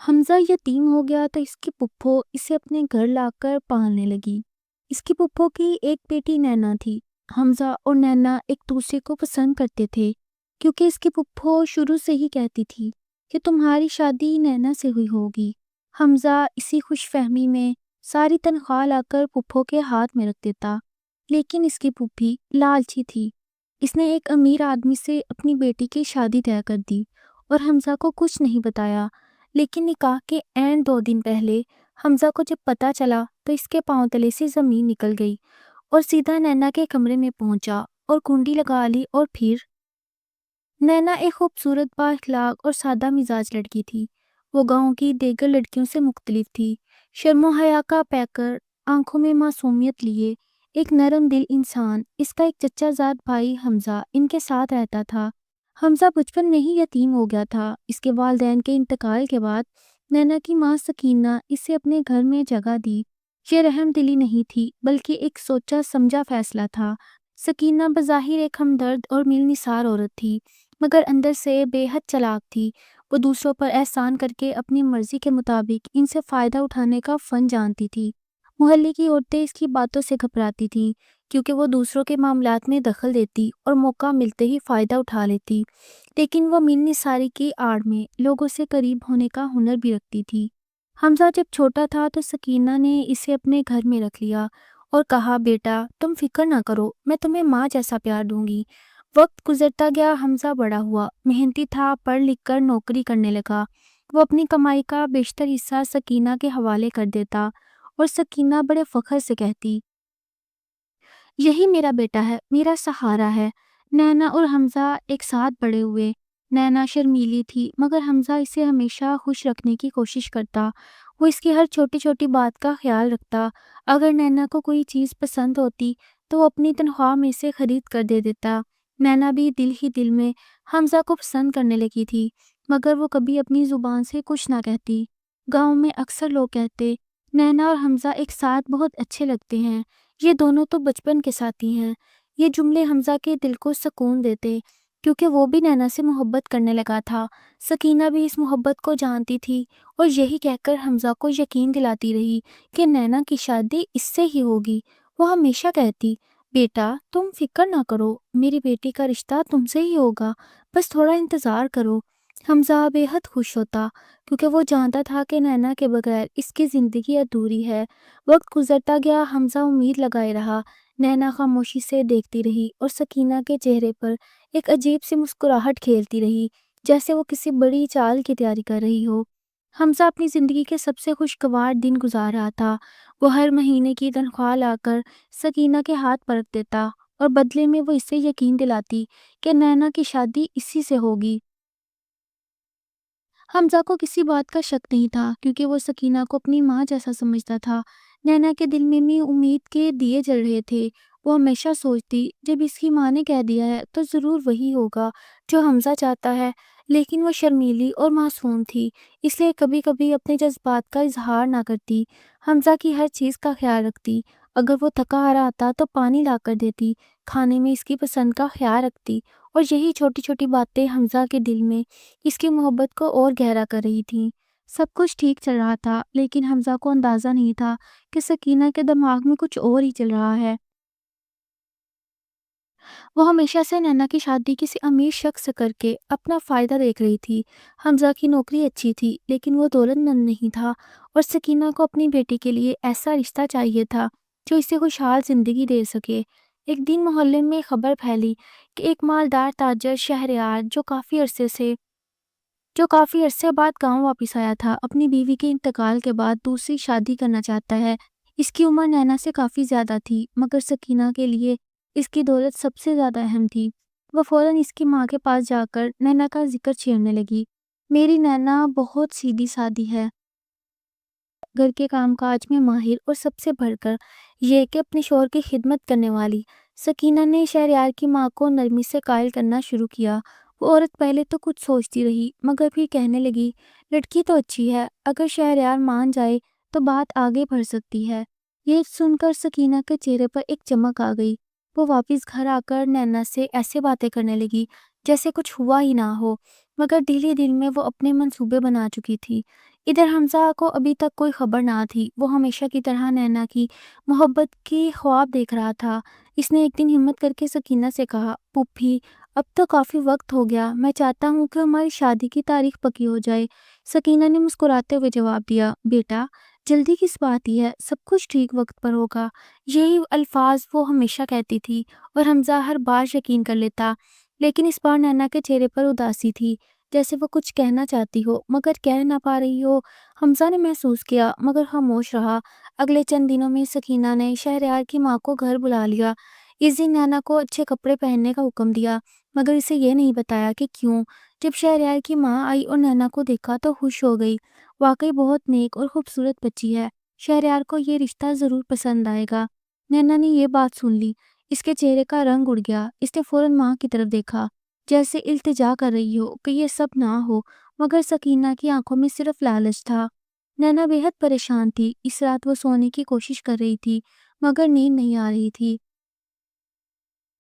حمزہ یتیم ہو گیا تو اس کی پھپھو اسے اپنے گھر لا کر پالنے لگی۔ اس کی پھپھو کی ایک بیٹی نینا تھی۔ حمزہ اور نینا ایک دوسرے کو پسند کرتے تھے کیونکہ اس کی پھپھو شروع سے ہی کہتی تھی کہ تمہاری شادی نینا سے ہوئی ہوگی۔ حمزہ اسی خوش فہمی میں ساری تنخواہ لا کر پھپھو کے ہاتھ میں رکھ دیتا، لیکن اس کی پھوپھی لالچی تھی۔ اس نے ایک امیر آدمی سے اپنی بیٹی کی شادی طے کر دی اور حمزہ کو کچھ نہیں بتایا، لیکن نکاح کے عین 2 دن پہلے حمزہ کو جب پتہ چلا تو اس کے پاؤں تلے سے زمین نکل گئی اور سیدھا نینا کے کمرے میں پہنچا اور کنڈی لگا لی۔ اور پھر نینا ایک خوبصورت با اخلاق اور سادہ مزاج لڑکی تھی۔ وہ گاؤں کی دیگر لڑکیوں سے مختلف تھی، شرم و حیا کا پیکر، آنکھوں میں معصومیت لیے ایک نرم دل انسان۔ اس کا ایک چچا زاد بھائی حمزہ ان کے ساتھ رہتا تھا۔ حمزہ بچپن میں ہی یتیم ہو گیا تھا۔ اس کے والدین کے انتقال کے بعد نینا کی ماں سکینہ اسے اپنے گھر میں جگہ دی۔ یہ رحم دلی نہیں تھی بلکہ ایک سوچا سمجھا فیصلہ تھا۔ سکینہ بظاہر ایک ہمدرد اور ملنسار عورت تھی، مگر اندر سے بے حد چالاک تھی۔ وہ دوسروں پر احسان کر کے اپنی مرضی کے مطابق ان سے فائدہ اٹھانے کا فن جانتی تھی۔ محلے کی عورتیں اس کی باتوں سے گھبراتی تھیں کیونکہ وہ دوسروں کے معاملات میں دخل دیتی اور موقع ملتے ہی فائدہ اٹھا لیتی، لیکن وہ ملنساری کی آڑ میں لوگوں سے قریب ہونے کا ہنر بھی رکھتی تھی۔ حمزہ جب چھوٹا تھا تو سکینہ نے اسے اپنے گھر میں رکھ لیا اور کہا، بیٹا تم فکر نہ کرو، میں تمہیں ماں جیسا پیار دوں گی۔ وقت گزرتا گیا، حمزہ بڑا ہوا، محنتی تھا، پڑھ لکھ کر نوکری کرنے لگا۔ وہ اپنی کمائی کا بیشتر حصہ سکینہ کے حوالے کر دیتا اور سکینہ بڑے فخر سے کہتی، یہی میرا بیٹا ہے، میرا سہارا ہے۔ نینا اور حمزہ ایک ساتھ بڑے ہوئے۔ نینا شرمیلی تھی مگر حمزہ اسے ہمیشہ خوش رکھنے کی کوشش کرتا۔ وہ اس کی ہر چھوٹی چھوٹی بات کا خیال رکھتا۔ اگر نینا کو کوئی چیز پسند ہوتی تو وہ اپنی تنخواہ میں سے خرید کر دے دیتا۔ نینا بھی دل ہی دل میں حمزہ کو پسند کرنے لگی تھی، مگر وہ کبھی اپنی زبان سے کچھ نہ کہتی۔ گاؤں میں اکثر لوگ کہتے، نینا اور حمزہ ایک ساتھ بہت اچھے لگتے ہیں، یہ دونوں تو بچپن کے ساتھی ہیں۔ یہ جملے حمزہ کے دل کو سکون دیتے کیونکہ وہ بھی نینا سے محبت کرنے لگا تھا۔ سکینہ بھی اس محبت کو جانتی تھی اور یہی کہہ کر حمزہ کو یقین دلاتی رہی کہ نینا کی شادی اس سے ہی ہوگی۔ وہ ہمیشہ کہتی، بیٹا تم فکر نہ کرو، میری بیٹی کا رشتہ تم سے ہی ہوگا، بس تھوڑا انتظار کرو۔ حمزہ بے حد خوش ہوتا کیونکہ وہ جانتا تھا کہ نینا کے بغیر اس کی زندگی ادھوری ہے۔ وقت گزرتا گیا، حمزہ امید لگائے رہا۔ نینا خاموشی سے دیکھتی رہی اور سکینہ کے چہرے پر ایک عجیب سی مسکراہٹ کھیلتی رہی، جیسے وہ کسی بڑی چال کی تیاری کر رہی ہو۔ حمزہ اپنی زندگی کے سب سے خوشگوار دن گزار رہا تھا۔ وہ ہر مہینے کی تنخواہ لا کر سکینہ کے ہاتھ پر رکھ دیتا اور بدلے میں وہ اسے یقین دلاتی کہ نینا کی شادی اسی سے ہوگی۔ حمزہ کو کسی بات کا شک نہیں تھا کیونکہ وہ سکینہ کو اپنی ماں جیسا سمجھتا تھا۔ نینا کے دل میں بھی امید کے دیے جل رہے تھے۔ وہ ہمیشہ سوچتی، جب اس کی ماں نے کہہ دیا ہے تو ضرور وہی ہوگا جو حمزہ چاہتا ہے، لیکن وہ شرمیلی اور معصوم تھی، اس لیے کبھی کبھی اپنے جذبات کا اظہار نہ کرتی۔ حمزہ کی ہر چیز کا خیال رکھتی، اگر وہ تھکا ہارا آتا تو پانی لا کر دیتی، کھانے میں اس کی پسند کا خیال رکھتی، اور یہی چھوٹی چھوٹی باتیں حمزہ کے دل میں اس کی محبت کو اور گہرا کر رہی تھیں۔ سب کچھ ٹھیک چل رہا تھا، لیکن حمزہ کو اندازہ نہیں تھا کہ سکینہ کے دماغ میں کچھ اور ہی چل رہا ہے۔ وہ ہمیشہ سے نینا کی شادی کسی امیر شخص سے کر کے اپنا فائدہ دیکھ رہی تھی۔ حمزہ کی نوکری اچھی تھی لیکن وہ دولت مند نہیں تھا اور سکینہ کو اپنی بیٹی کے لیے ایسا رشتہ چاہیے تھا جو اسے خوشحال زندگی دے سکے۔ ایک دن محلے میں خبر پھیلی کہ ایک مالدار تاجر شہریار جو کافی عرصے بعد گاؤں واپس آیا تھا، اپنی بیوی کے انتقال کے بعد دوسری شادی کرنا چاہتا ہے۔ اس کی عمر نینا سے کافی زیادہ تھی مگر سکینہ کے لیے اس کی دولت سب سے زیادہ اہم تھی۔ وہ فوراً اس کی ماں کے پاس جا کر نینا کا ذکر چھیڑنے لگی۔ میری نینا بہت سیدھی سادی ہے، گھر کے کام کاج میں ماہر، اور سب سے بڑھ کر یہ کہ اپنے شوہر کی خدمت کرنے والی۔ سکینہ نے شہریار کی ماں کو نرمی سے قائل کرنا شروع کیا۔ وہ عورت پہلے تو کچھ سوچتی رہی مگر پھر کہنے لگی، لڑکی تو اچھی ہے، اگر شہریار مان جائے تو بات آگے بڑھ سکتی ہے۔ یہ سن کر سکینہ کے چہرے پر ایک چمک آ گئی۔ وہ واپس گھر آ کر نینا سے ایسے باتیں کرنے لگی جیسے کچھ ہوا ہی نہ ہو۔ مگر دل ہی دل میں وہ اپنے منصوبے بنا چکی تھی۔ ادھر حمزہ کو ابھی تک کوئی خبر نہ تھی۔ وہ ہمیشہ کی طرح نینا کی محبت کی خواب دیکھ رہا تھا۔ اس نے ایک دن ہمت کر کے سکینہ سے کہا، پھوپھی اب تو کافی وقت ہو گیا، میں چاہتا ہوں کہ ہماری شادی کی تاریخ پکی ہو جائے۔ سکینہ نے مسکراتے ہوئے جواب دیا، بیٹا جلدی کس بات ہی ہے، سب کچھ ٹھیک وقت پر ہوگا۔ یہی الفاظ وہ ہمیشہ کہتی تھی اور حمزہ ہر بار یقین کر لیتا، لیکن اس بار نینا کے چہرے پر اداسی تھی، جیسے وہ کچھ کہنا چاہتی ہو مگر کہہ نہ پا رہی ہو۔ حمزہ نے محسوس کیا مگر خاموش رہا۔ اگلے چند دنوں میں سکینہ نے شہریار کی ماں کو گھر بلا لیا۔ اس دن نینا کو اچھے کپڑے پہننے کا حکم دیا مگر اسے یہ نہیں بتایا کہ کیوں۔ جب شہریار کی ماں آئی اور نینا کو دیکھا تو خوش ہو گئی، واقعی بہت نیک اور خوبصورت بچی ہے، شہریار کو یہ رشتہ ضرور پسند آئے گا۔ نینا نے یہ بات سن لی، اس کے چہرے کا رنگ اڑ گیا۔ اس نے فوراً ماں کی طرف دیکھا جیسے التجا کر رہی ہو کہ یہ سب نہ ہو، مگر سکینہ کی آنکھوں میں صرف لالچ تھا۔ نینا بے حد پریشان تھی۔ اس رات وہ سونے کی کوشش کر رہی تھی مگر نیند نہیں آ رہی تھی۔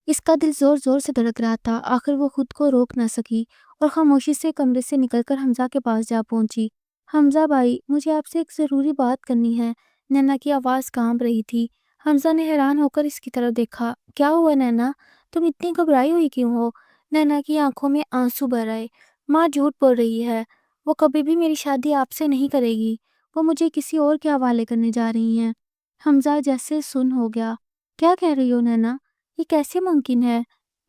اس کا دل زور زور سے دھڑک رہا تھا۔ آخر وہ خود کو روک نہ سکی اور خاموشی سے کمرے سے نکل کر حمزہ کے پاس جا پہنچی۔ حمزہ بھائی، مجھے آپ سے ایک ضروری بات کرنی ہے۔ نینا کی آواز کانپ رہی تھی۔ حمزہ نے حیران ہو کر اس کی طرف دیکھا۔ کیا ہوا نینا، تم اتنی گھبرائی ہوئی کیوں ہو؟ نینا کی آنکھوں میں آنسو بھر آئے۔ ماں جھوٹ بول رہی ہے، وہ کبھی بھی میری شادی آپ سے نہیں کرے گی، وہ مجھے کسی اور کے حوالے کرنے جا رہی ہیں۔ حمزہ جیسے سن ہو گیا۔ کیا کہہ رہی ہو نینا، یہ کیسے ممکن ہے؟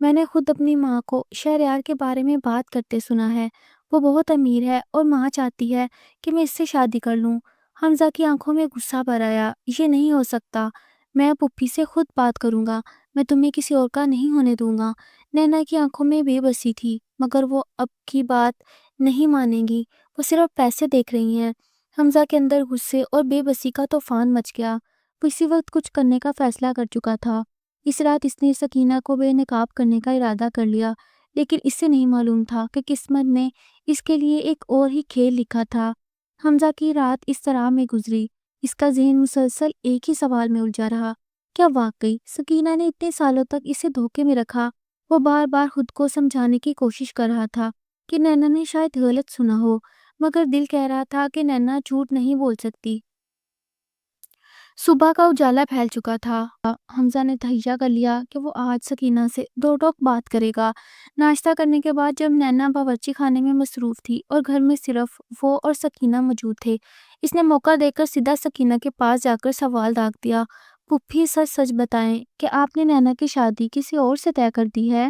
میں نے خود اپنی ماں کو شہریار کے بارے میں بات کرتے سنا ہے، وہ بہت امیر ہے اور ماں چاہتی ہے کہ میں اس سے شادی کر لوں۔ حمزہ کی آنکھوں میں غصہ بھر آیا۔ یہ نہیں ہو سکتا، میں پھوپھی سے خود بات کروں گا، میں تمہیں کسی اور کا نہیں ہونے دوں گا۔ نینا کی آنکھوں میں بے بسی تھی مگر وہ اب کی بات نہیں مانیں گی، وہ صرف پیسے دیکھ رہی ہیں۔ حمزہ کے اندر غصے اور بے بسی کا طوفان مچ گیا۔ وہ اسی وقت کچھ کرنے کا فیصلہ کر چکا تھا۔ اس رات اس نے سکینہ کو بے نقاب کرنے کا ارادہ کر لیا، لیکن اس سے نہیں معلوم تھا کہ قسمت نے اس کے لیے ایک اور ہی کھیل لکھا تھا۔ حمزہ کی رات اس طرح میں گزری، اس کا ذہن مسلسل ایک ہی سوال میں الجھا رہا، کیا واقعی سکینہ نے اتنے سالوں تک اسے دھوکے میں رکھا؟ وہ بار بار خود کو سمجھانے کی کوشش کر رہا تھا کہ نینا نے شاید غلط سنا ہو، مگر دل کہہ رہا تھا کہ نینا جھوٹ نہیں بول سکتی۔ صبح کا اجالا پھیل چکا تھا۔ حمزہ نے تہیہ کر لیا کہ وہ آج سکینہ سے دو ٹوک بات کرے گا۔ ناشتہ کرنے کے بعد جب نینا باورچی خانے میں مصروف تھی اور گھر میں صرف وہ اور سکینہ موجود تھے، اس نے موقع دے کر سیدھا سکینہ کے پاس جا کر سوال داغ دیا، پھوپھی سچ سچ بتائیں کہ آپ نے نینا کی شادی کسی اور سے طے کر دی ہے؟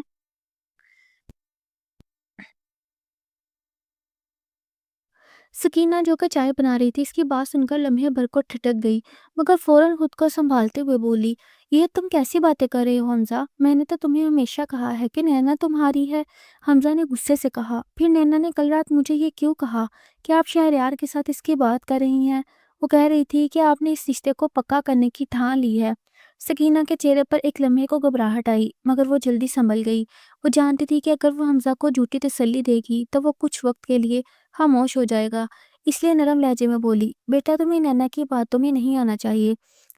سکینہ جو کہ چائے بنا رہی تھی، اس کی بات سن کر لمحے بھر کو ٹھٹک گئی مگر فوراً خود کو سنبھالتے ہوئے بولی، یہ تم کیسی باتیں کر رہے ہو حمزہ؟ میں نے تو تمہیں ہمیشہ کہا ہے کہ نینا تمہاری ہے۔ حمزہ نے غصے سے کہا، پھر نینا نے کل رات مجھے یہ کیوں کہا کہ آپ شہریار کے ساتھ اس کی بات کر رہی ہیں؟ وہ کہہ رہی تھی کہ آپ نے اس رشتے کو پکا کرنے کی ٹھان لی ہے۔ سکینہ کے چہرے پر ایک لمحے کو گھبراہٹ آئی مگر وہ جلدی سنبھل گئی۔ وہ جانتی تھی کہ اگر وہ حمزہ کو جھوٹی تسلی دے گی تو وہ کچھ وقت کے لیے خاموش ہو جائے گا، اس لیے نرم لہجے میں بولی، بیٹا تمہیں نینا کی باتوں میں نہیں آنا چاہیے،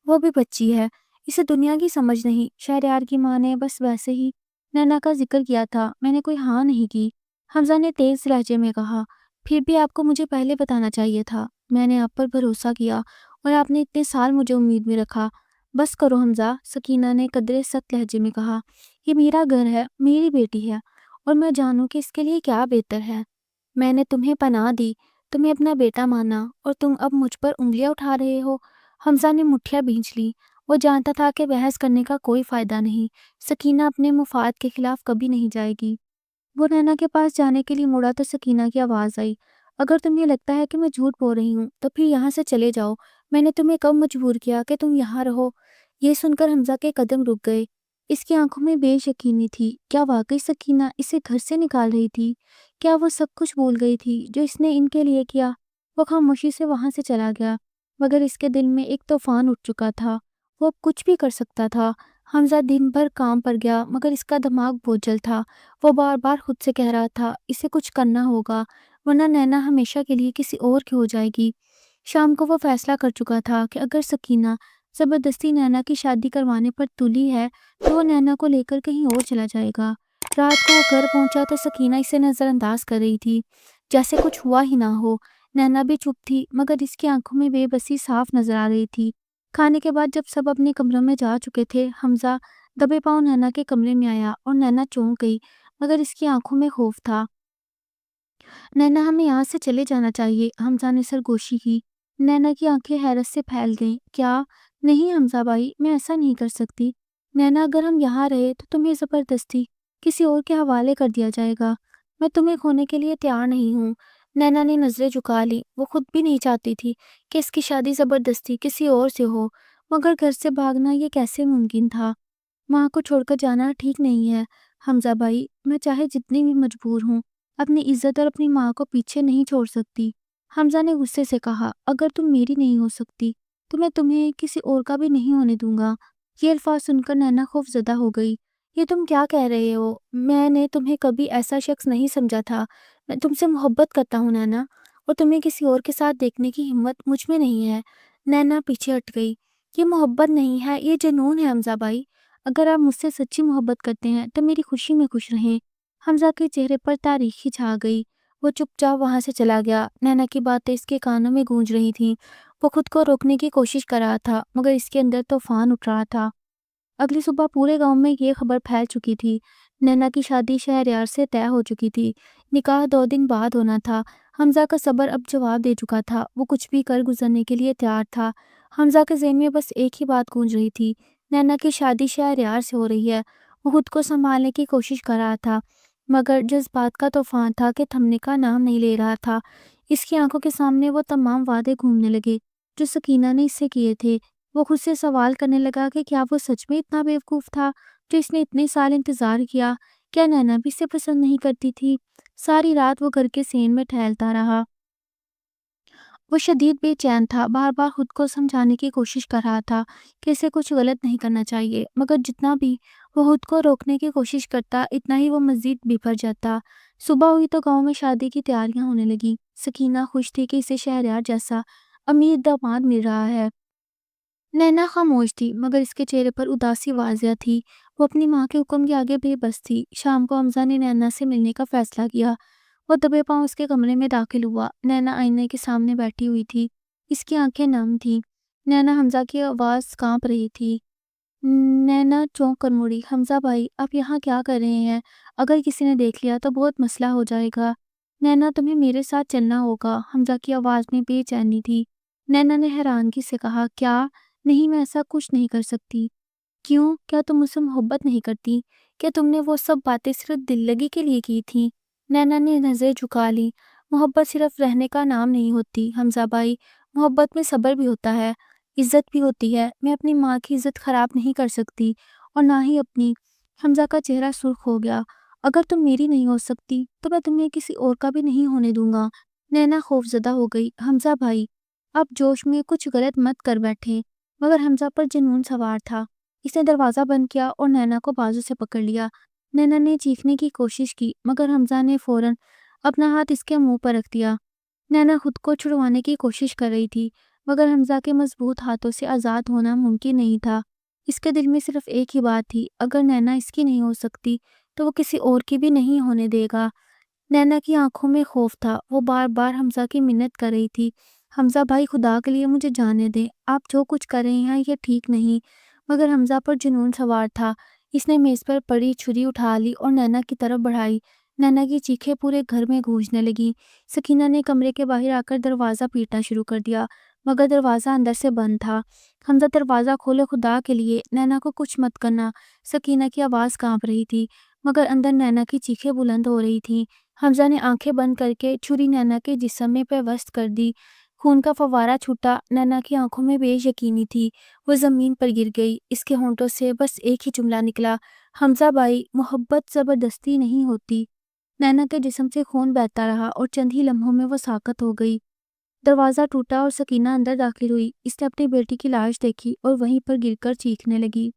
وہ بھی بچی ہے، اسے دنیا کی سمجھ نہیں۔ شہریار کی ماں نے بس ویسے ہی نینا کا ذکر کیا تھا، میں نے کوئی ہاں نہیں کی۔ حمزہ نے تیز لہجے میں کہا، پھر بھی آپ کو مجھے پہلے بتانا چاہیے تھا، میں نے آپ پر بھروسہ کیا اور آپ نے اتنے سال مجھے امید میں رکھا۔ بس کرو حمزہ، سکینہ نے قدرے سخت لہجے میں کہا، یہ میرا گھر ہے، میری بیٹی ہے اور میں جانوں کہ اس کے لیے کیا بہتر ہے۔ میں نے تمہیں پناہ دی، تمہیں اپنا بیٹا مانا اور تم اب مجھ پر انگلیاں اٹھا رہے ہو۔ حمزہ نے مٹھیاں بھینچ لی۔ وہ جانتا تھا کہ بحث کرنے کا کوئی فائدہ نہیں، سکینہ اپنے مفاد کے خلاف کبھی نہیں جائے گی۔ وہ نینا کے پاس جانے کے لیے مڑا تو سکینہ کی آواز آئی، اگر تمہیں لگتا ہے کہ میں جھوٹ بول رہی ہوں تو پھر یہاں سے چلے جاؤ، میں نے تمہیں کب مجبور کیا کہ تم یہاں رہو؟ یہ سن کر حمزہ کے قدم رک گئے۔ اس کی آنکھوں میں بے یقینی تھی، کیا واقعی سکینہ اسے گھر سے نکال رہی تھی؟ کیا وہ سب کچھ بھول گئی تھی جو اس نے ان کے لیے کیا؟ وہ خاموشی سے وہاں سے چلا گیا مگر اس کے دل میں ایک طوفان اٹھ چکا تھا، وہ اب کچھ بھی کر سکتا تھا۔ حمزہ دن بھر کام پر گیا مگر اس کا دماغ بوجھل تھا۔ وہ بار بار خود سے کہہ رہا تھا، اسے کچھ کرنا ہوگا ورنہ نینا ہمیشہ کے لیے کسی اور کی ہو جائے گی۔ شام کو وہ فیصلہ کر چکا تھا کہ اگر سکینہ زبردستی نینا کی شادی کروانے پر تلی ہے تو وہ نینا کو لے کر کہیں اور چلا جائے گا۔ رات کو وہ گھر پہنچا تو سکینہ اسے نظر انداز کر رہی تھی، جیسے کچھ ہوا ہی نہ ہو۔ نینا بھی چپ تھی، مگر اس کی آنکھوں میں بے بسی صاف نظر آ رہی تھی۔ کھانے کے بعد جب سب اپنے کمروں میں جا چکے تھے، حمزہ دبے پاؤں نینا کے کمرے میں آیا اور نینا چونک گئی، مگر اس کی آنکھوں میں خوف تھا۔ نینا، ہمیں یہاں سے چلے جانا چاہیے، حمزہ نے سرگوشی کی۔ نینا کی آنکھیں حیرت سے پھیل گئیں۔ کیا؟ نہیں حمزہ بھائی، میں ایسا نہیں کر سکتی۔ نینا، اگر ہم یہاں رہے تو تمہیں زبردستی کسی اور کے حوالے کر دیا جائے گا۔ میں تمہیں کھونے کے لیے تیار نہیں ہوں۔ نینا نے نظریں جھکا لی۔ وہ خود بھی نہیں چاہتی تھی کہ اس کی شادی زبردستی کسی اور سے ہو، مگر گھر سے بھاگنا یہ کیسے ممکن تھا؟ ماں کو چھوڑ کر جانا ٹھیک نہیں ہے حمزہ بھائی، میں چاہے جتنی بھی مجبور ہوں اپنی عزت اور اپنی ماں کو پیچھے نہیں چھوڑ سکتی۔ حمزہ نے غصے سے کہا، اگر تم میری نہیں ہو سکتی تو میں تمہیں کسی اور کا بھی نہیں ہونے دوں گا۔ یہ الفاظ سن کر نینا خوف زدہ ہو گئی۔ یہ تم کیا کہہ رہے ہو؟ میں نے تمہیں کبھی ایسا شخص نہیں سمجھا تھا۔ میں تم سے محبت کرتا ہوں نینا، اور تمہیں کسی اور کے ساتھ دیکھنے کی ہمت مجھ میں نہیں ہے۔ نینا پیچھے ہٹ گئی۔ یہ محبت نہیں ہے، یہ جنون ہے حمزہ بھائی۔ اگر آپ مجھ سے سچی محبت کرتے ہیں تو میری خوشی میں خوش رہیں۔ حمزہ کے چہرے پر تاریکی چھا گئی۔ وہ چپ چاپ وہاں سے چلا گیا۔ نینا کی باتیں اس کے کانوں میں گونج رہی تھیں۔ وہ خود کو روکنے کی کوشش کر رہا تھا، مگر اس کے اندر طوفان اٹھ رہا تھا۔ اگلی صبح پورے گاؤں میں یہ خبر پھیل چکی تھی۔ نینا کی شادی شہریار سے طے ہو چکی تھی۔ نکاح 2 دن بعد ہونا تھا۔ حمزہ کا صبر اب جواب دے چکا تھا۔ وہ کچھ بھی کر گزرنے کے لیے تیار تھا۔ حمزہ کے ذہن میں بس ایک ہی بات گونج رہی تھی، نینا کی شادی شہریار سے ہو رہی ہے۔ وہ خود کو سنبھالنے کی کوشش کر رہا تھا، مگر جذبات کا طوفان تھا کہ تھمنے کا نام نہیں لے رہا تھا۔ اس کی آنکھوں کے سامنے وہ تمام وعدے گھومنے لگے جو سکینہ نے اس سے کیے تھے۔ وہ خود سے سوال کرنے لگا کہ کیا وہ سچ میں اتنا بیوقوف تھا جو اس نے اتنے سال انتظار کیا؟ کیا نینا بھی اسے پسند نہیں کرتی تھی؟ ساری رات وہ گھر کے سین میں ٹہلتا رہا۔ وہ شدید بے چین تھا، بار بار خود کو سمجھانے کی کوشش کر رہا تھا کہ اسے کچھ غلط نہیں کرنا چاہیے، مگر جتنا بھی وہ خود کو روکنے کی کوشش کرتا، اتنا ہی وہ مزید بفر جاتا۔ صبح ہوئی تو گاؤں میں شادی کی تیاریاں ہونے لگیں۔ سکینہ خوش تھی کہ اسے شہریار جیسا امیر داماد مل رہا ہے۔ نینا خاموش تھی، مگر اس کے چہرے پر اداسی واضح تھی۔ وہ اپنی ماں کے حکم کے آگے بے بس تھی۔ شام کو حمزہ نے نینا سے ملنے کا فیصلہ کیا۔ وہ دبے پاؤں اس کے کمرے میں داخل ہوا۔ نینا آئینے کے سامنے بیٹھی ہوئی تھی۔ اس کی آنکھیں نم تھیں۔ نینا، حمزہ کی آواز کانپ رہی تھی۔ نینا چونک کر مڑی۔ حمزہ بھائی، آپ یہاں کیا کر رہے ہیں؟ اگر کسی نے دیکھ لیا تو بہت مسئلہ ہو جائے گا۔ نینا، تمہیں میرے ساتھ چلنا ہوگا۔ حمزہ کی آواز میں بے چینی تھی۔ نینا نے حیرانگی سے کہا، کیا؟ نہیں، میں ایسا کچھ نہیں کر سکتی۔ کیوں؟ کیا تم مجھ سے محبت نہیں کرتی؟ کیا تم نے وہ سب باتیں صرف دل لگی کے لیے کی تھیں؟ نینا نے نظریں جھکا لی۔ محبت صرف رہنے کا نام نہیں ہوتی حمزہ بھائی، محبت میں صبر بھی ہوتا ہے، عزت بھی ہوتی ہے۔ میں اپنی ماں کی عزت خراب نہیں کر سکتی، اور نہ ہی اپنی۔ حمزہ کا چہرہ سرخ ہو گیا۔ اگر تم میری نہیں ہو سکتی تو میں تمہیں کسی اور کا بھی نہیں ہونے دوں گا۔ نینا خوف زدہ ہو گئی۔ حمزہ بھائی، آپ جوش میں کچھ غلط مت کر بیٹھے۔ مگر حمزہ پر جنون سوار تھا۔ اس نے دروازہ بند کیا اور نینا کو بازو سے پکڑ لیا۔ نینا نے چیخنے کی کوشش کی، مگر حمزہ نے فوراً اپنا ہاتھ اس کے منہ پر رکھ دیا۔ نینا خود کو چھڑوانے کی کوشش کر رہی تھی، مگر حمزہ کے مضبوط ہاتھوں سے آزاد ہونا ممکن نہیں تھا۔ اس کے دل میں صرف ایک ہی بات تھی، اگر نینا اس کی نہیں ہو سکتی تو وہ کسی اور کی بھی نہیں ہونے دے گا۔ نینا کی آنکھوں میں خوف تھا۔ وہ بار بار حمزہ کی منت کر رہی تھی، حمزہ بھائی، خدا کے لیے مجھے جانے دیں، آپ جو کچھ کر رہے ہیں یہ ٹھیک نہیں۔ مگر حمزہ پر جنون سوار تھا۔ اس نے میز پر پڑی چھری اٹھا لی اور نینا کی طرف بڑھائی۔ نینا کی چیخیں پورے گھر میں گونجنے لگیں۔ سکینہ نے کمرے کے باہر آ کر دروازہ پیٹنا شروع کر دیا، مگر دروازہ اندر سے بند تھا۔ حمزہ، دروازہ کھولے، خدا کے لیے، نینا کو کچھ مت کرنا۔ سکینہ کی آواز کانپ رہی تھی، مگر اندر نینا کی چیخیں بلند ہو رہی تھیں۔ حمزہ نے آنکھیں بند کر کے چھری نینا کے جسم میں پیوست کر دی۔ خون کا فوارہ چھوٹا۔ نینا کی آنکھوں میں بے یقینی تھی۔ وہ زمین پر گر گئی۔ اس کے ہونٹوں سے بس ایک ہی جملہ نکلا، حمزہ بھائی، محبت زبردستی نہیں ہوتی۔ نینا کے جسم سے خون بہتا رہا اور چند ہی لمحوں میں وہ ساکت ہو گئی۔ دروازہ ٹوٹا اور سکینہ اندر داخل ہوئی۔ اس نے اپنی بیٹی کی لاش دیکھی اور وہیں پر گر کر چیخنے لگی۔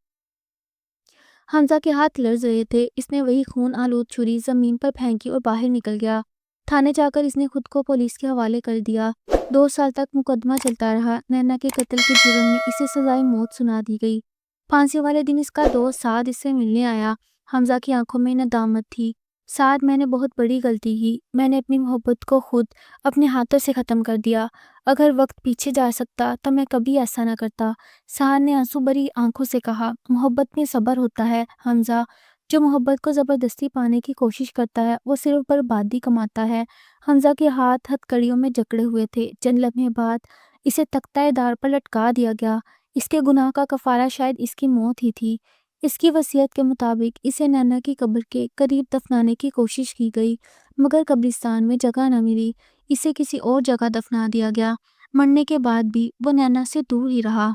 حمزہ کے ہاتھ لرز رہے تھے۔ اس نے وہی خون آلود چھری زمین پر پھینکی اور باہر نکل گیا۔ تھانے جا کر اس نے خود کو پولیس کے حوالے کر دیا۔ 2 سال تک مقدمہ چلتا رہا۔ نینا کے قتل کے جرم میں اسے سزائے موت سنا دی گئی۔ پھانسی والے دن اس کا دوست سعد اس سے ملنے آیا۔ حمزہ کی آنکھوں میں ندامت تھی۔ سعد، میں نے بہت بڑی غلطی کی۔ میں نے اپنی محبت کو خود اپنے ہاتھوں سے ختم کر دیا۔ اگر وقت پیچھے جا سکتا تو میں کبھی ایسا نہ کرتا۔ سعد نے آنسو بھری آنکھوں سے کہا، محبت میں صبر ہوتا ہے حمزہ۔ جو محبت کو زبردستی پانے کی کوشش کرتا ہے وہ صرف بربادی کماتا ہے۔ حمزہ کے ہاتھ ہتھ کڑیوں میں جکڑے ہوئے تھے۔ چند لمحے بعد اسے تختہ دار پر لٹکا دیا گیا۔ اس کے گناہ کا کفارہ شاید اس کی موت ہی تھی۔ اس کی وصیت کے مطابق اسے نینا کی قبر کے قریب دفنانے کی کوشش کی گئی، مگر قبرستان میں جگہ نہ ملی۔ اسے کسی اور جگہ دفنا دیا گیا۔ مرنے کے بعد بھی وہ نینا سے دور ہی رہا۔